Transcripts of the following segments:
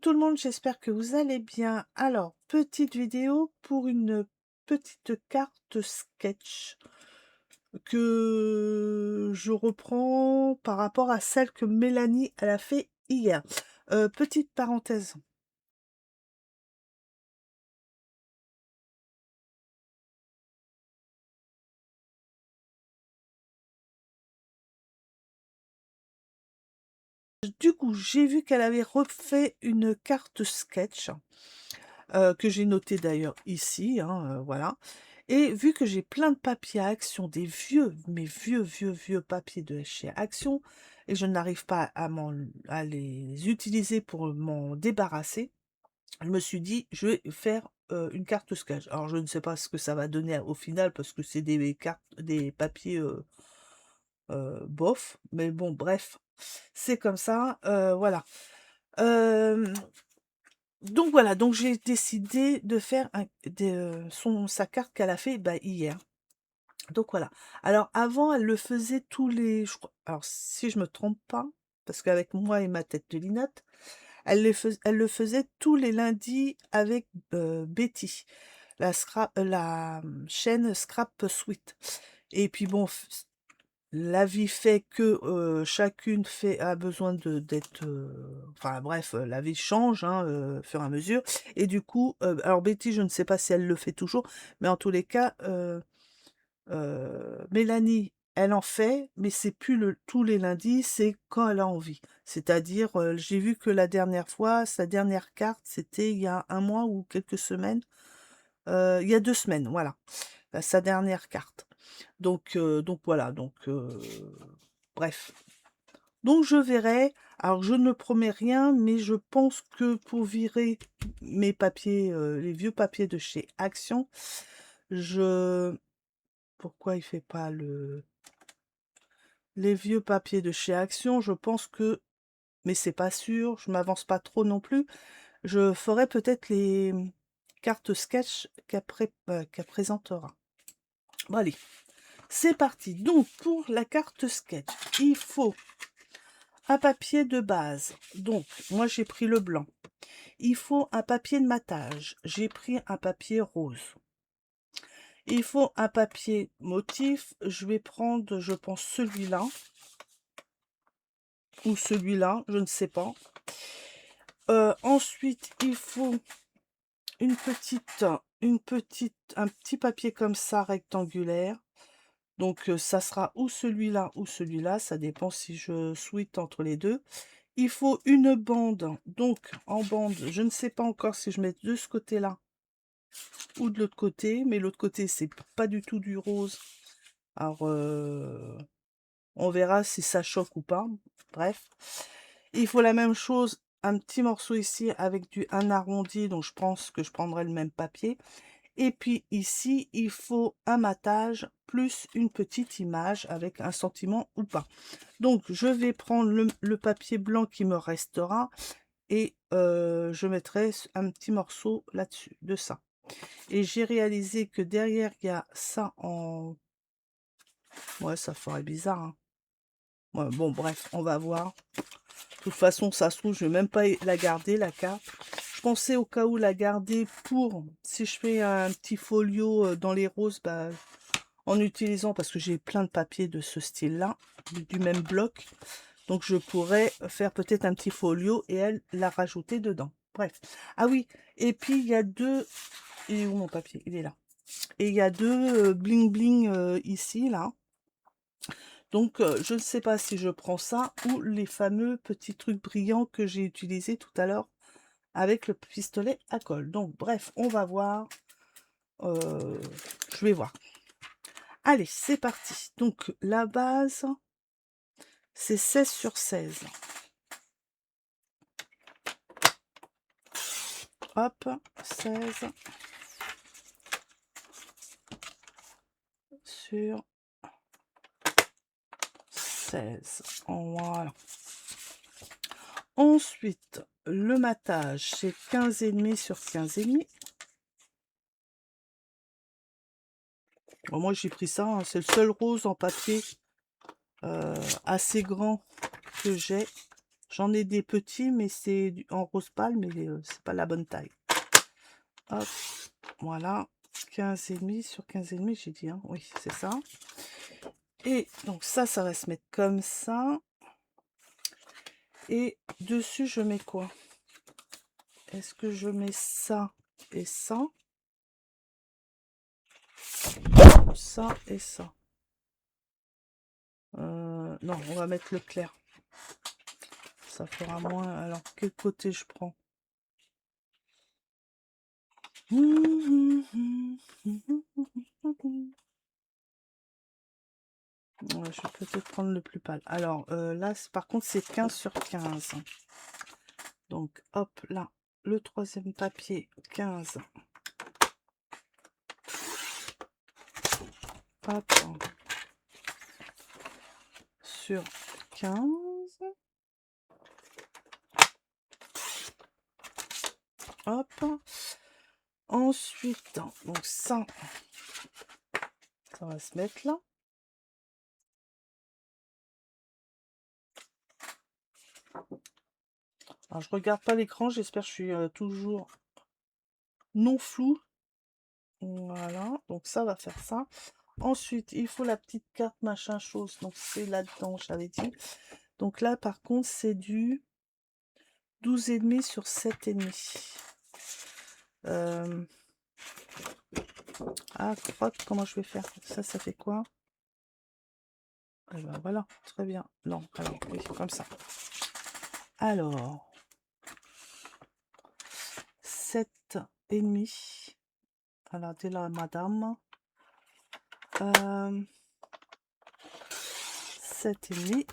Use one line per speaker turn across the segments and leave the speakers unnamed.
tout le monde, j'espère que vous allez bien. Alors, petite vidéo pour une petite carte sketch que je reprends par rapport à celle que Mélanie elle a fait hier. Petite parenthèse. Du coup, j'ai vu qu'elle avait refait une carte sketch que j'ai notée d'ailleurs ici, hein, voilà. Et vu que j'ai plein de papiers à Action, des vieux, mais vieux papiers de chez Action, et je n'arrive pas à les utiliser pour m'en débarrasser, je me suis dit, je vais faire une carte sketch. Alors, je ne sais pas ce que ça va donner au final, parce que c'est des cartes, des papiers bof, mais bon, bref, c'est comme ça, voilà. Euh, donc voilà, donc j'ai décidé de faire sa carte qu'elle a fait bah, hier. Donc voilà. Alors avant, elle le faisait tous les... alors si je me trompe pas, parce qu'avec moi et ma tête de linotte, elle le faisait tous les lundis avec Betty, la chaîne Scrap Sweet. Et puis bon, la vie fait que chacune a besoin d'être... enfin bref, la vie change hein, au fur et à mesure. Et du coup, alors Betty, je ne sais pas si elle le fait toujours, mais en tous les cas... Mélanie, elle en fait, mais c'est plus tous les lundis, c'est quand elle a envie. C'est-à-dire, j'ai vu que la dernière fois, sa dernière carte, c'était il y a un mois ou quelques semaines. Il y a 2 semaines, voilà, sa dernière carte. Donc voilà, bref. Donc je verrai. Alors je ne promets rien, mais je pense que pour virer mes papiers, les vieux papiers de chez Action, je... Pourquoi il fait pas les vieux papiers de chez Action, je pense que, mais c'est pas sûr, je m'avance pas trop non plus, je ferai peut-être les cartes sketch qu'elle présentera. Bon allez, c'est parti. Donc pour la carte sketch, il faut un papier de base. Donc moi j'ai pris le blanc. Il faut un papier de matage. J'ai pris un papier rose. Il faut un papier motif. Je vais prendre, je pense, celui-là. Ou celui-là, je ne sais pas. Ensuite, il faut un petit papier comme ça, rectangulaire. Donc, ça sera ou celui-là, ça dépend si je switch entre les deux. Il faut une bande, donc en bande, je ne sais pas encore si je mets de ce côté-là ou de l'autre côté, mais l'autre côté, c'est pas du tout du rose. Alors, on verra si ça choque ou pas. Bref. Il faut la même chose, un petit morceau ici avec un arrondi, donc je pense que je prendrai le même papier. Et puis ici, il faut un matage plus une petite image avec un sentiment ou pas. Donc je vais prendre le papier blanc qui me restera et je mettrai un petit morceau là-dessus, de ça. Et j'ai réalisé que derrière, il y a ça en... Ouais, ça ferait bizarre, hein. Ouais, bon, bref, on va voir. De toute façon, ça se trouve, je vais même pas la garder, la carte. Je pensais au cas où la garder pour, si je fais un petit folio dans les roses, bah, en utilisant, parce que j'ai plein de papiers de ce style-là, du même bloc. Donc, je pourrais faire peut-être un petit folio et elle la rajouter dedans. Bref. Ah oui, et puis il y a deux... Il est où mon papier? Il est là. Et il y a deux bling bling ici, là. Donc, je ne sais pas si je prends ça ou les fameux petits trucs brillants que j'ai utilisés tout à l'heure avec le pistolet à colle. Donc, bref, on va voir. Je vais voir. Allez, c'est parti. Donc, la base, c'est 16 sur 16. Hop, 16 sur 16. Voilà. Ensuite, le matage, c'est 15,5 sur 15,5. Bon, moi, j'ai pris ça, hein, c'est le seul rose en papier assez grand que j'ai. J'en ai des petits, mais c'est en rose pâle, mais c'est pas la bonne taille. Hop, voilà. 15,5 sur 15,5, j'ai dit, hein. Oui, c'est ça. Et donc ça va se mettre comme ça. Et dessus, je mets quoi? Est-ce que je mets ça et ça? Ça et ça. Non, on va mettre le clair. Ça fera moins. Alors, quel côté je prends? Ouais, je vais peut-être prendre le plus pâle. Alors, là, par contre, c'est 15 sur 15. Donc, hop, là, le troisième papier, 15. Hop, sur 15. Hop. Ensuite, donc ça va se mettre là. Alors, je regarde pas l'écran, j'espère que je suis toujours non flou. Voilà, donc ça va faire ça. Ensuite, il faut la petite carte machin chose, donc c'est là-dedans, j'avais dit. Donc là, par contre, c'est du 12,5 sur 7,5. Ah, crotte, comment je vais faire? Ça fait quoi? Eh ben voilà, très bien. Non, alors, oui, comme ça. Alors, 7,5. Alors, dès là, madame. 7,5.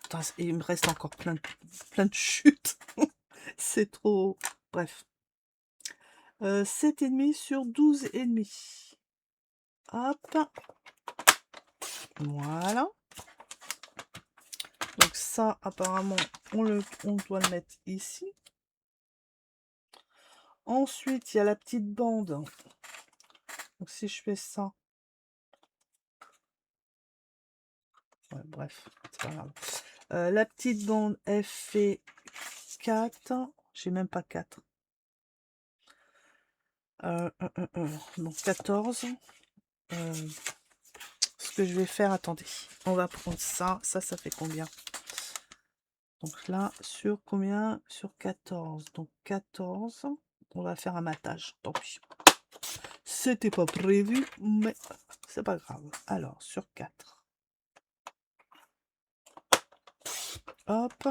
Putain, il me reste encore plein de chutes. C'est trop... Bref. 7,5 sur 12,5. Hop. Voilà. Donc ça, apparemment, on doit le mettre ici. Ensuite, il y a la petite bande. Donc si je fais ça... Ouais, bref, c'est pas grave. La petite bande, elle fait 4. J'ai même pas 4. Donc 14. Ce que je vais faire, attendez. On va prendre ça. Ça fait combien? Donc là, sur combien? Sur 14. Donc 14. On va faire un matage. Tant pis. C'était pas prévu, mais c'est pas grave. Alors, sur 4. Hop.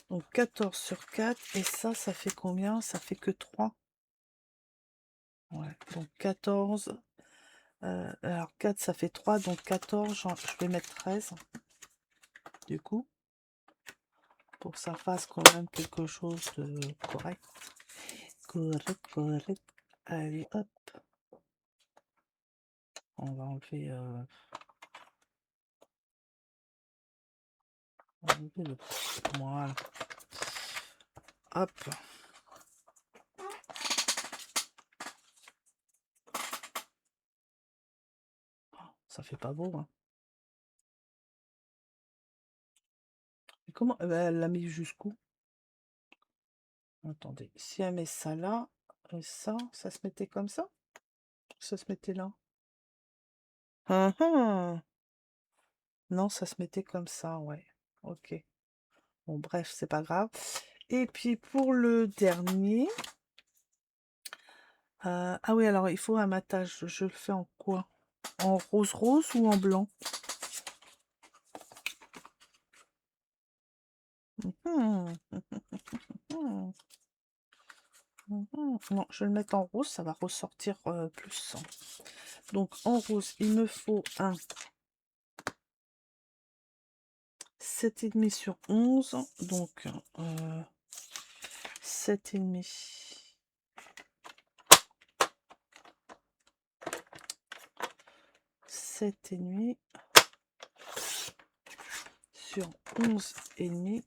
Donc 14 sur 4. Et ça fait combien? Ça fait que 3. Ouais, donc 14. Alors 4, ça fait 3. Donc 14, je vais mettre 13. Du coup. Pour que ça fasse quand même quelque chose de correct. Correct. Allez, hop. On va enlever... Voilà. Hop. Ça fait pas beau, hein. Mais comment... elle l'a mis jusqu'où? Attendez. Si elle met ça là, et ça se mettait comme ça? Ça se mettait là? Non, ça se mettait comme ça, ouais. Ok. Bon, bref, c'est pas grave. Et puis, pour le dernier... ah oui, alors, il faut un matage. Je le fais en quoi? En rose ou en blanc? Non, je vais le mettre en rose, ça va ressortir plus. Donc en rose, il me faut un 7,5 sur 11. Donc 7,5. 7,5 sur 11,5.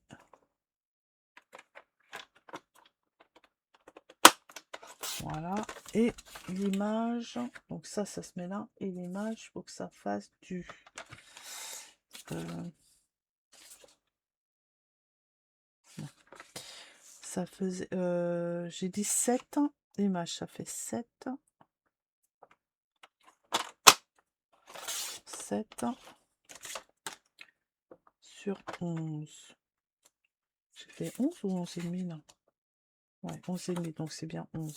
Voilà. Et l'image, donc ça se met là. Et l'image, il faut que ça fasse du... Ça faisait... j'ai dit 7. L'image, ça fait 7. 7 sur 11. J'ai fait 11 ou 11 et demi là? Ouais, 11 et demi, donc c'est bien 11.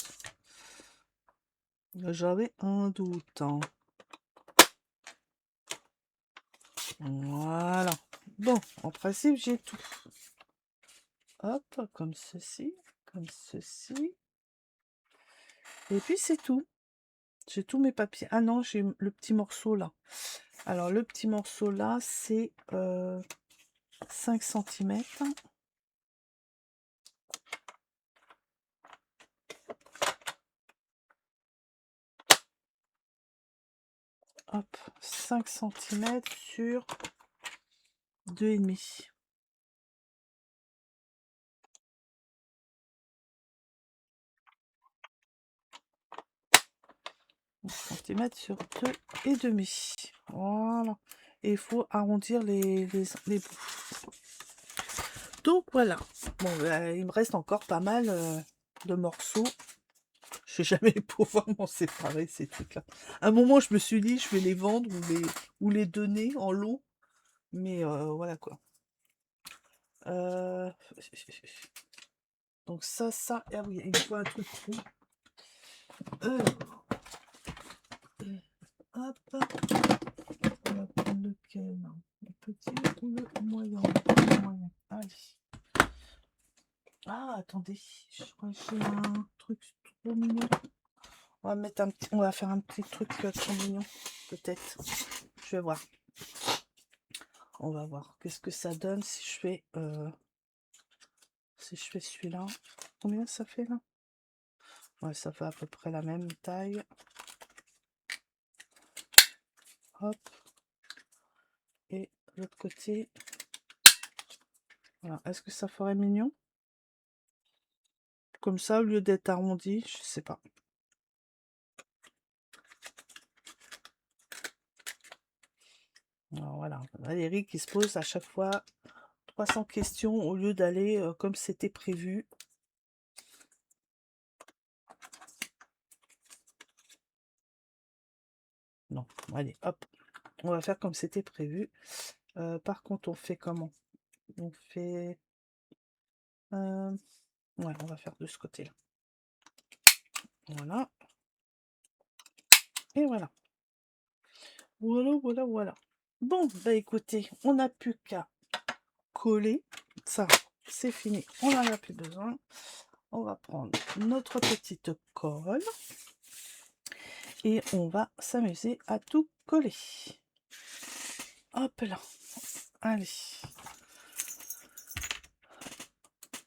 J'avais un doute. Hein. Voilà. Bon, en principe, j'ai tout. Hop, comme ceci, comme ceci. Et puis c'est tout. J'ai tous mes papiers. Ah non, j'ai le petit morceau là. Alors le petit morceau là, c'est 5 cm. Hop, 5 cm sur 2,5. Cm sur 2,5. Voilà. Et il faut arrondir les bouts. Donc voilà. Bon, il me reste encore pas mal de morceaux. Je vais jamais pouvoir m'en séparer, ces trucs-là. À un moment, je me suis dit, je vais les vendre ou les donner en lot. Mais voilà quoi. Donc ça, ah oui, il me faut un truc rond. Hop. On va prendre lequel? Le petit ou le moyen? Le moyen. Allez. Ah, attendez. Je crois que j'ai un truc trop mignon. On va mettre un petit... On va faire un petit truc trop mignon. Peut-être. Je vais voir. On va voir. Qu'est-ce que ça donne si je fais... Si je fais celui-là. Combien ça fait là? Ouais, ça fait à peu près la même taille. Hop. Et l'autre côté. Voilà. Est-ce que ça ferait mignon? Comme ça, au lieu d'être arrondi, je sais pas. Alors, voilà. Valérie qui se pose à chaque fois 300 questions au lieu d'aller comme c'était prévu. Non, allez, hop. On va faire comme c'était prévu. Par contre, on fait comment? On fait... ouais, on va faire de ce côté-là. Voilà. Et voilà. Voilà, voilà, voilà. Bon, bah écoutez, on n'a plus qu'à coller. Ça, c'est fini. On n'en a plus besoin. On va prendre notre petite colle. Et on va s'amuser à tout coller. Hop là. Allez.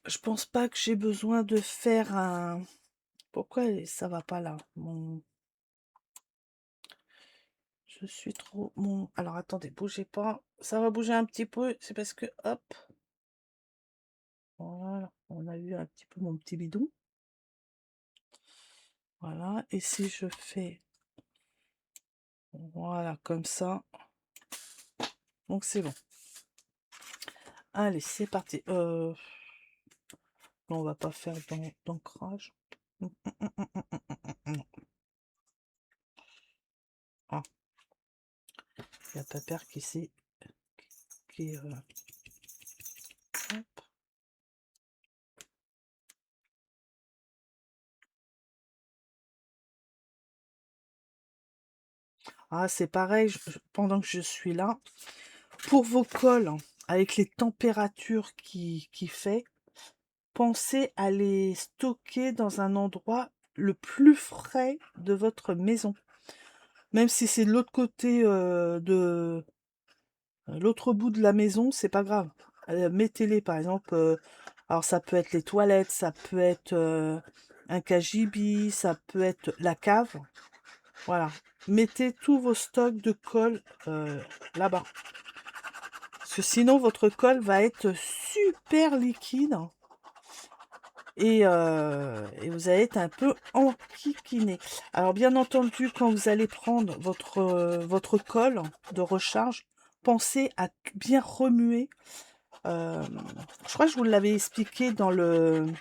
Je pense pas que j'ai besoin de faire un... Pourquoi ça va pas là? Je suis trop... Alors attendez, bougez pas. Ça va bouger un petit peu. C'est parce que... Hop. Voilà. On a eu un petit peu mon petit bidon. Voilà. Et si je fais... Voilà, comme ça. Donc c'est bon. Allez, c'est parti. Non, on va pas faire d'ancrage. Ah. Il y a Pépère qui s'est... Hop. Ah, c'est pareil, pendant que je suis là, pour vos cols, avec les températures qui fait, pensez à les stocker dans un endroit le plus frais de votre maison. Même si c'est de l'autre côté de l'autre bout de la maison, c'est pas grave. Mettez-les par exemple, alors ça peut être les toilettes, ça peut être un cagibi, ça peut être la cave. Voilà. Mettez tous vos stocks de colle là-bas. Parce que sinon, votre colle va être super liquide. Et vous allez être un peu enquiquiné. Alors, bien entendu, quand vous allez prendre votre colle de recharge, pensez à bien remuer Je crois que je vous l'avais expliqué dans le...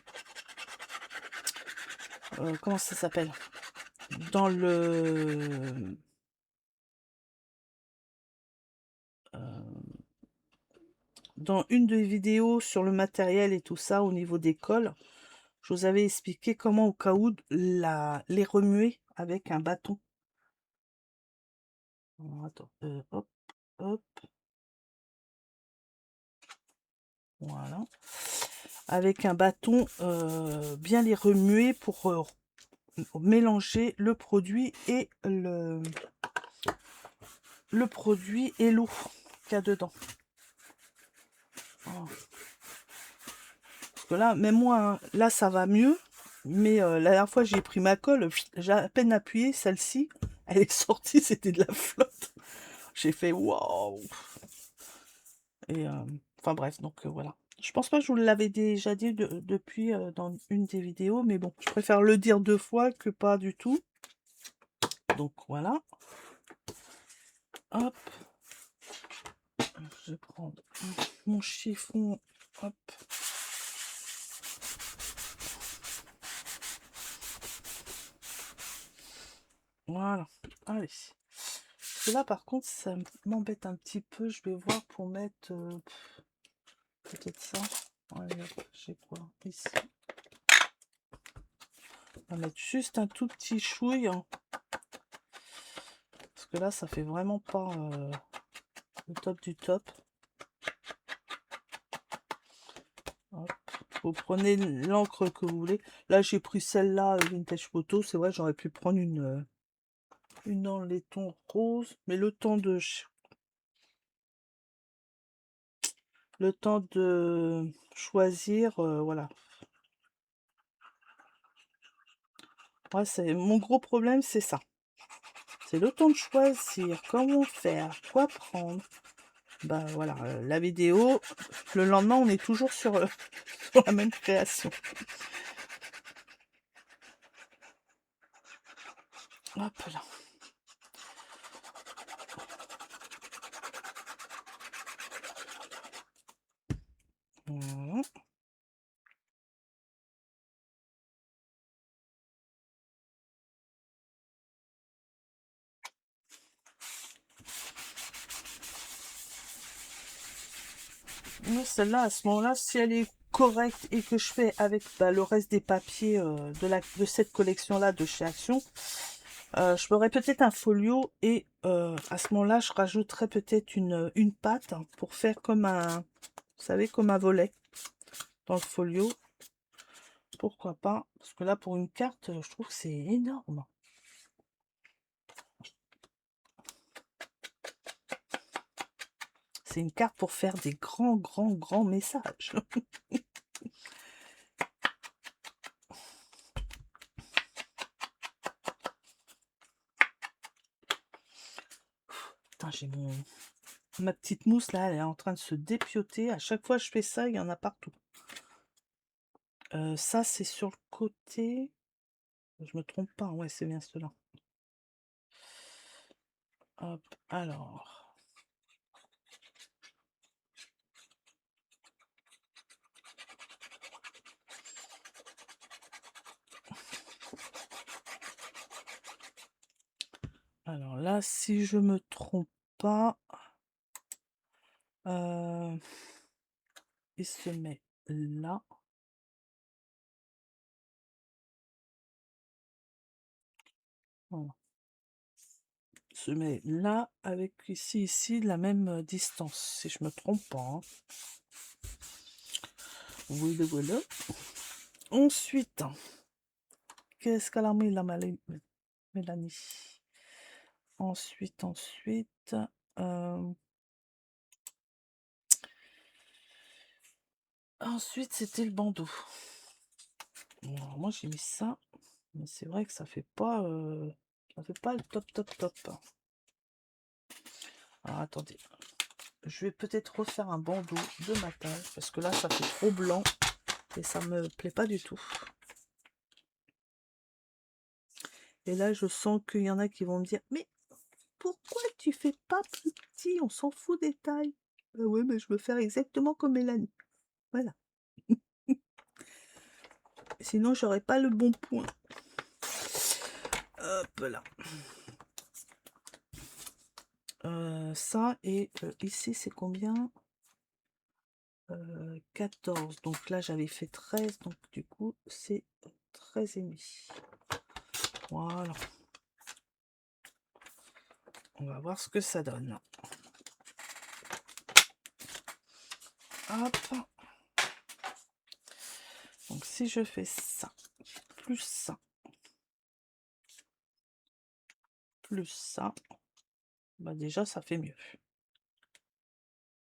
comment ça s'appelle? Dans le... dans une des vidéos sur le matériel et tout ça au niveau des cols, je vous avais expliqué comment au cas où les remuer avec un bâton. Alors, attends, hop, hop, voilà. Avec un bâton, bien les remuer pour mélanger le produit et produit et l'eau qu'il y a dedans. Voilà. Parce que là, même moi, hein, là ça va mieux. Mais la dernière fois j'ai pris ma colle, j'ai à peine appuyé, celle-ci, elle est sortie, c'était de la flotte. J'ai fait waouh. Et enfin bref, donc voilà. Je pense pas que je vous l'avais déjà dit depuis dans une des vidéos, mais bon, je préfère le dire 2 fois que pas du tout. Donc voilà. Hop. Je vais prendre mon chiffon. Hop. Voilà. Allez. Parce que là, par contre, ça m'embête un petit peu. Je vais voir pour mettre peut-être ça. Allez, j'ai quoi ici. On va mettre juste un tout petit chouille. Hein. Parce que là, ça fait vraiment pas le top du top. Hop. Vous prenez l'encre que vous voulez. Là, j'ai pris celle-là, Vintage Photo. C'est vrai, j'aurais pu prendre une dans les tons roses. Mais le temps de choisir, voilà. Ouais, mon gros problème, c'est ça. C'est le temps de choisir, comment faire, quoi prendre. Bah voilà, la vidéo, le lendemain, on est toujours sur, sur la même création. Hop là. Voilà. Celle-là, à ce moment-là, si elle est correcte et que je fais avec le reste des papiers de cette collection-là de chez Action, je ferai peut-être un folio et à ce moment-là, je rajouterai peut-être une patte pour faire comme un, vous savez, comme un volet dans le folio. Pourquoi pas? Parce que là, pour une carte, je trouve que c'est énorme. C'est une carte pour faire des grands, grands, grands messages. Putain, j'ai ma petite mousse là, elle est en train de se dépioter. À chaque fois que je fais ça, il y en a partout. Ça, c'est sur le côté. Je me trompe pas, ouais, c'est bien cela. Hop, alors. Alors là, si je me trompe pas, il se met là. Voilà. Il se met là avec ici la même distance, si je me trompe pas. Hein. Voilà, voilà. Ensuite, qu'est-ce qu'elle a mis la Mélanie? Ensuite, ensuite c'était le bandeau. Alors, moi j'ai mis ça, mais c'est vrai que ça fait pas le top top top. Alors attendez, je vais peut-être refaire un bandeau de ma taille parce que là ça fait trop blanc et ça me plaît pas du tout. Et là je sens qu'il y en a qui vont me dire mais pourquoi tu fais pas plus petit, on s'en fout des tailles. Bah ouais, mais je veux faire exactement comme Mélanie. Voilà. Sinon, j'aurais pas le bon point. Hop là. Ça et ici, c'est combien? 14. Donc là, j'avais fait 13. Donc du coup, c'est 13 et demi. Voilà. On va voir ce que ça donne. Hop. Donc si je fais ça, plus ça, plus ça, bah déjà ça fait mieux.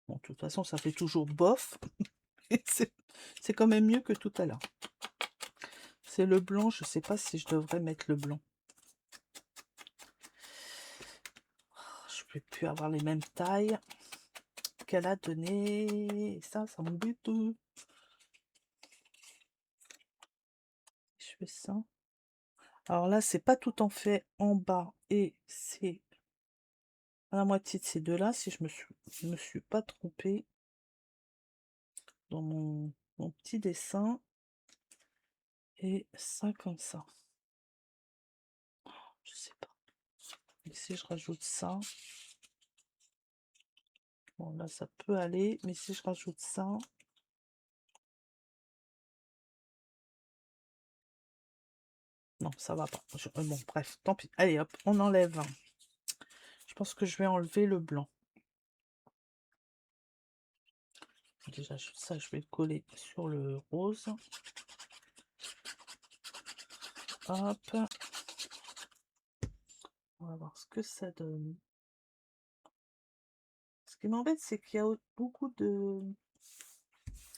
Bon, de toute façon, ça fait toujours bof. C'est quand même mieux que tout à l'heure. C'est le blanc, je sais pas si je devrais mettre le blanc. Je peux plus avoir les mêmes tailles qu'elle a donné. Ça m'embête. Je fais ça. Alors là, c'est pas tout en fait en bas et c'est à la moitié de ces deux-là, si je me suis pas trompée dans mon petit dessin. Et ça comme ça. Je sais pas. Ici, je rajoute ça. Bon, là, ça peut aller, mais si je rajoute ça... Non, ça va pas. Bon, bref, tant pis. Allez, hop, on enlève. Je pense que je vais enlever le blanc. Déjà, ça, je vais le coller sur le rose. Hop. On va voir ce que ça donne. Ce qui m'embête, c'est qu'il y a beaucoup de...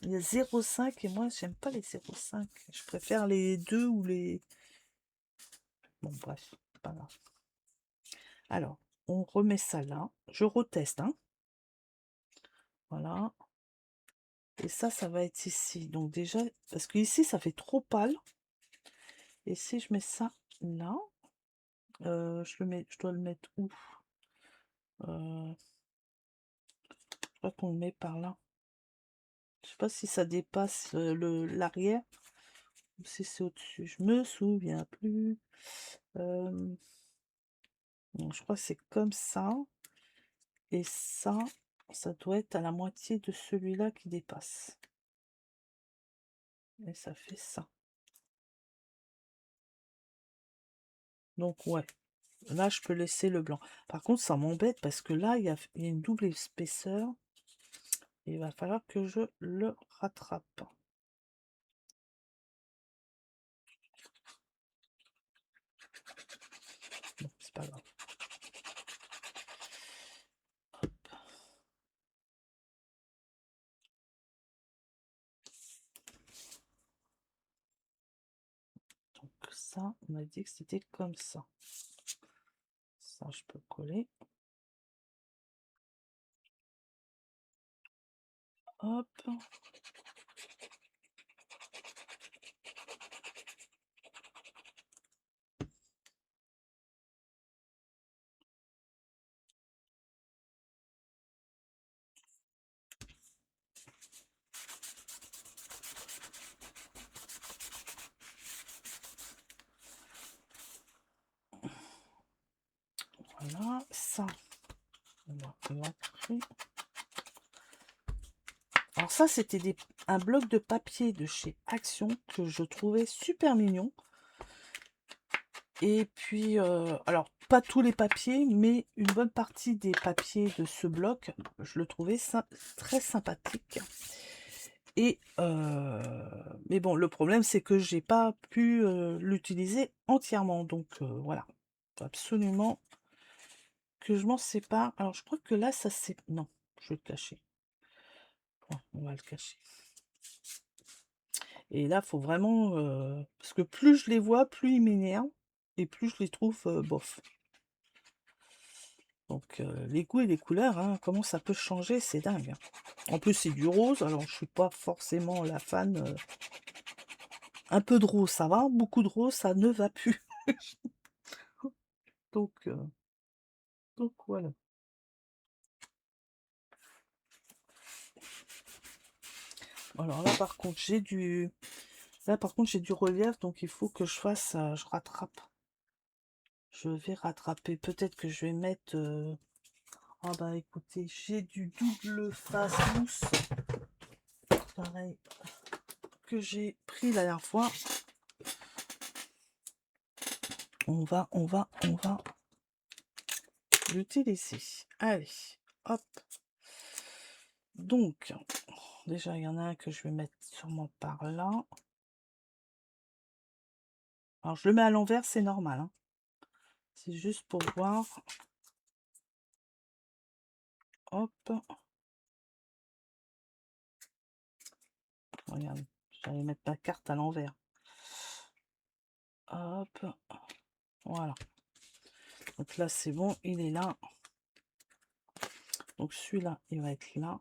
Il y a 0,5 et moi, j'aime pas les 0,5. Je préfère les 2 ou les... Bon, bref, c'est pas grave. Alors, on remet ça là. Je reteste, hein. Voilà. Et ça va être ici. Donc déjà, parce que ici, ça fait trop pâle. Et si je mets ça là, je dois le mettre où? Je crois qu'on le met par là. Je sais pas si ça dépasse l'arrière ou si c'est au-dessus. Je me souviens plus. Non, je crois que c'est comme ça. Et ça doit être à la moitié de celui-là qui dépasse. Et ça fait ça. Donc ouais, là je peux laisser le blanc. Par contre, ça m'embête parce que là, il y a une double épaisseur. Il va falloir que je le rattrape. Bon, c'est pas grave. Donc ça, on a dit que c'était comme ça. Ça, je peux coller. Hop. Voilà, ça. On va l'entrer. Alors ça, c'était un bloc de papier de chez Action que je trouvais super mignon. Et puis, alors, pas tous les papiers, mais une bonne partie des papiers de ce bloc, je le trouvais très sympathique. Et, mais bon, le problème, c'est que j'ai pas pu l'utiliser entièrement. Donc, voilà. Faut absolument que je m'en sépare. Alors, je crois que là, ça c'est... Non, je vais le cacher. Bon, on va le cacher. Et là, faut vraiment... parce que plus je les vois, plus ils m'énervent. Et plus je les trouve bof. Donc, les goûts et les couleurs, hein, comment ça peut changer, c'est dingue. Hein. En plus, c'est du rose, alors je suis pas forcément la fan. Un peu de rose, ça va. Beaucoup de rose, ça ne va plus. Donc, voilà. Alors là, par contre, j'ai du... Là, par contre, j'ai du relief, donc il faut que je fasse... je rattrape. Je vais rattraper. Peut-être que je vais mettre... Ah bah écoutez, j'ai du double face mousse. Pareil que j'ai pris la dernière fois. On va l'utiliser. Allez, hop. Donc, déjà, il y en a un que je vais mettre sûrement par là. Alors, je le mets à l'envers, c'est normal, hein. C'est juste pour voir. Hop. Regarde, j'allais mettre ma carte à l'envers. Hop. Voilà. Donc là, c'est bon, il est là. Donc celui-là, il va être là.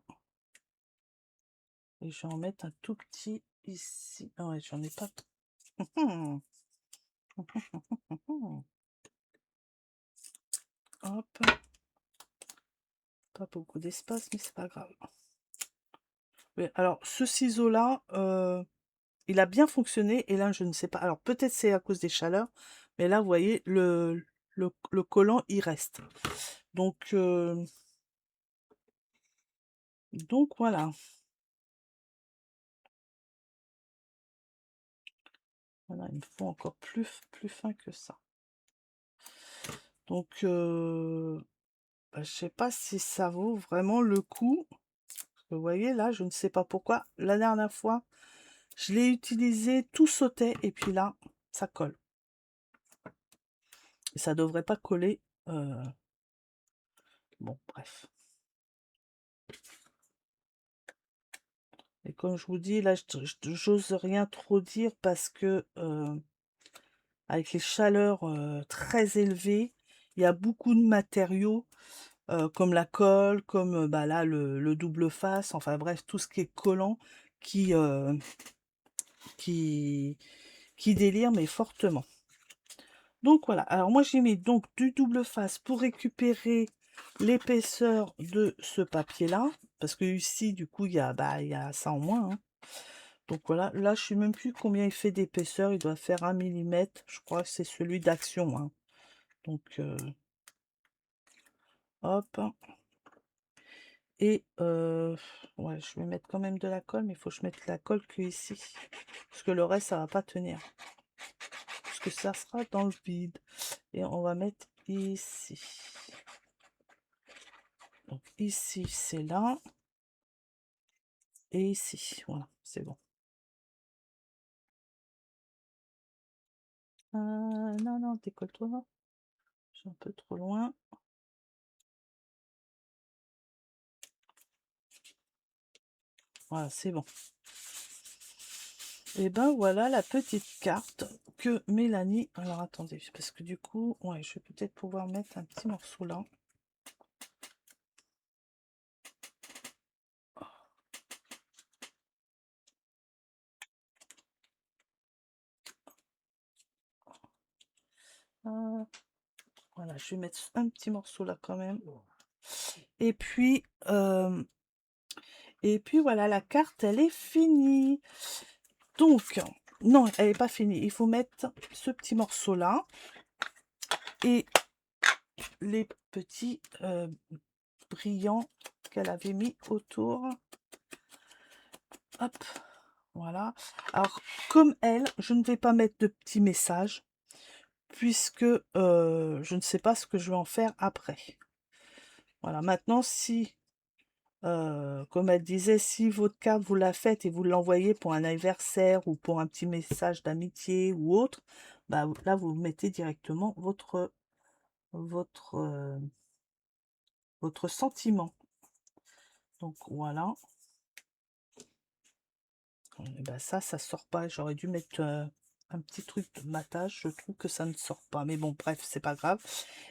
Et je vais en mettre un tout petit ici. Ah ouais, j'en ai pas. Hop. Pas beaucoup d'espace, mais c'est pas grave. Oui, alors, ce ciseau-là, il a bien fonctionné. Et là, je ne sais pas. Alors, peut-être c'est à cause des chaleurs. Mais là, vous voyez, le collant, il reste. Donc voilà. Voilà, il me faut encore plus fin que ça. Donc, bah, je sais pas si ça vaut vraiment le coup. Vous voyez, là, je ne sais pas pourquoi. La dernière fois, je l'ai utilisé, tout sautait. Et puis là, ça colle. Et ça devrait pas coller. Bon, bref. Et comme je vous dis, là, j'ose rien trop dire parce que avec les chaleurs très élevées, il y a beaucoup de matériaux comme la colle, comme bah, là le double face, enfin bref, tout ce qui est collant qui, qui, qui délire mais fortement. Donc voilà, alors moi j'ai mis donc du double face pour récupérer l'épaisseur de ce papier là, parce que ici du coup il y a ça en moins, hein. Donc voilà, là je sais même plus combien il fait d'épaisseur, il doit faire 1 millimètre, je crois que c'est celui d'Action, hein. Donc hop, et ouais, je vais mettre quand même de la colle, mais il faut que je mette la colle que ici, parce que le reste ça va pas tenir, parce que ça sera dans le vide. Et on va mettre ici. Donc ici c'est là, et ici, voilà, c'est bon. Non, non, décolle-toi. Je suis un peu trop loin. Voilà, c'est bon. Et ben voilà la petite carte que Mélanie... Alors attendez, parce que du coup, ouais, je vais peut-être pouvoir mettre un petit morceau là. Ah, voilà, je vais mettre un petit morceau là quand même. Et puis, voilà, la carte, elle est finie. Donc, non, elle n'est pas finie. Il faut mettre ce petit morceau là et les petits brillants qu'elle avait mis autour. Hop, voilà. Alors, comme elle, je ne vais pas mettre de petits messages puisque je ne sais pas ce que je vais en faire après. Voilà, maintenant, si, comme elle disait, si votre carte, vous la faites et vous l'envoyez pour un anniversaire ou pour un petit message d'amitié ou autre, bah, là, vous mettez directement votre, votre sentiment. Donc, voilà. Et ben ça sort pas. J'aurais dû mettre un petit truc de matage. Je trouve que ça ne sort pas. Mais bon, bref, c'est pas grave.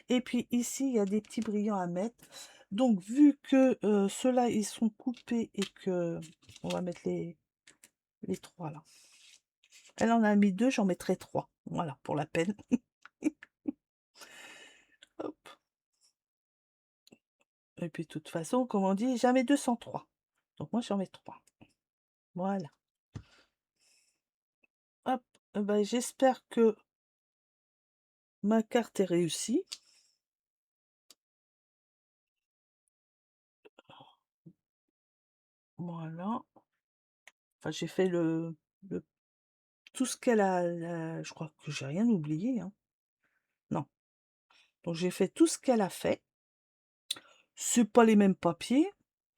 Et puis ici, il y a des petits brillants à mettre. Donc, vu que ceux-là, ils sont coupés et que... On va mettre les trois là. Elle en a mis deux, j'en mettrai trois. Voilà, pour la peine. Hop. Et puis, de toute façon, comme on dit, jamais 203. Donc, moi, j'en mets trois. Voilà. Hop, ben, j'espère que ma carte est réussie. Voilà. Enfin, j'ai fait le tout ce qu'elle a je crois que j'ai rien oublié, hein. Non. Donc j'ai fait tout ce qu'elle a fait. C'est pas les mêmes papiers,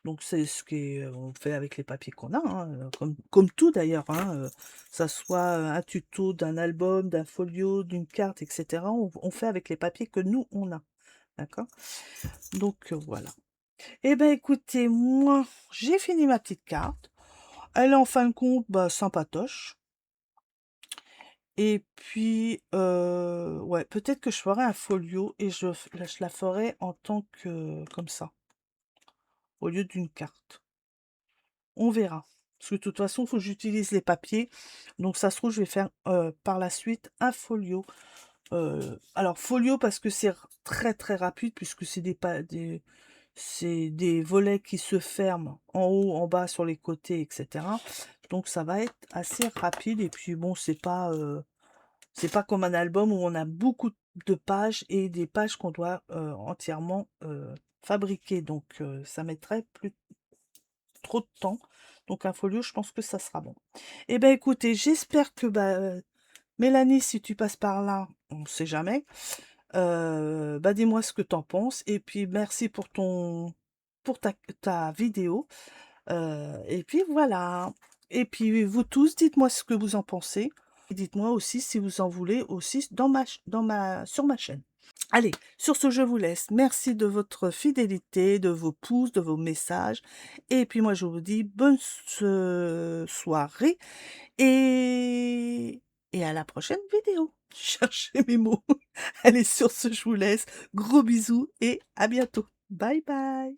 donc c'est ce qu'on fait avec les papiers qu'on a, hein, comme tout d'ailleurs, hein, ça soit, un tuto d'un album, d'un folio, d'une carte et cetera, on fait avec les papiers que nous on a, d'accord? Donc, voilà. Et ben, écoutez, moi, j'ai fini ma petite carte. Elle est en fin de compte, bah, sympatoche. Et puis, ouais, peut-être que je ferai un folio et je la ferai en tant que comme ça, au lieu d'une carte. On verra. Parce que de toute façon, il faut que j'utilise les papiers. Donc ça se trouve, je vais faire par la suite un folio. Alors, folio parce que c'est très très rapide, puisque c'est c'est des volets qui se ferment en haut, en bas, sur les côtés, etc. Donc ça va être assez rapide. Et puis bon, c'est pas comme un album où on a beaucoup de pages et des pages qu'on doit entièrement fabriquer. Donc ça mettrait plus trop de temps. Donc un folio, je pense que ça sera bon. Eh ben écoutez, j'espère que bah, Mélanie, si tu passes par là, on sait jamais, bah dis-moi ce que t'en penses. Et puis merci pour ta vidéo. Et puis voilà. Et puis vous tous, dites-moi ce que vous en pensez. Et dites-moi aussi si vous en voulez aussi sur ma chaîne. Allez, sur ce, je vous laisse. Merci de votre fidélité, de vos pouces, de vos messages. Et puis moi, je vous dis bonne soirée et... et à la prochaine vidéo. Cherchez mes mots. Allez, sur ce, je vous laisse. Gros bisous et à bientôt. Bye bye.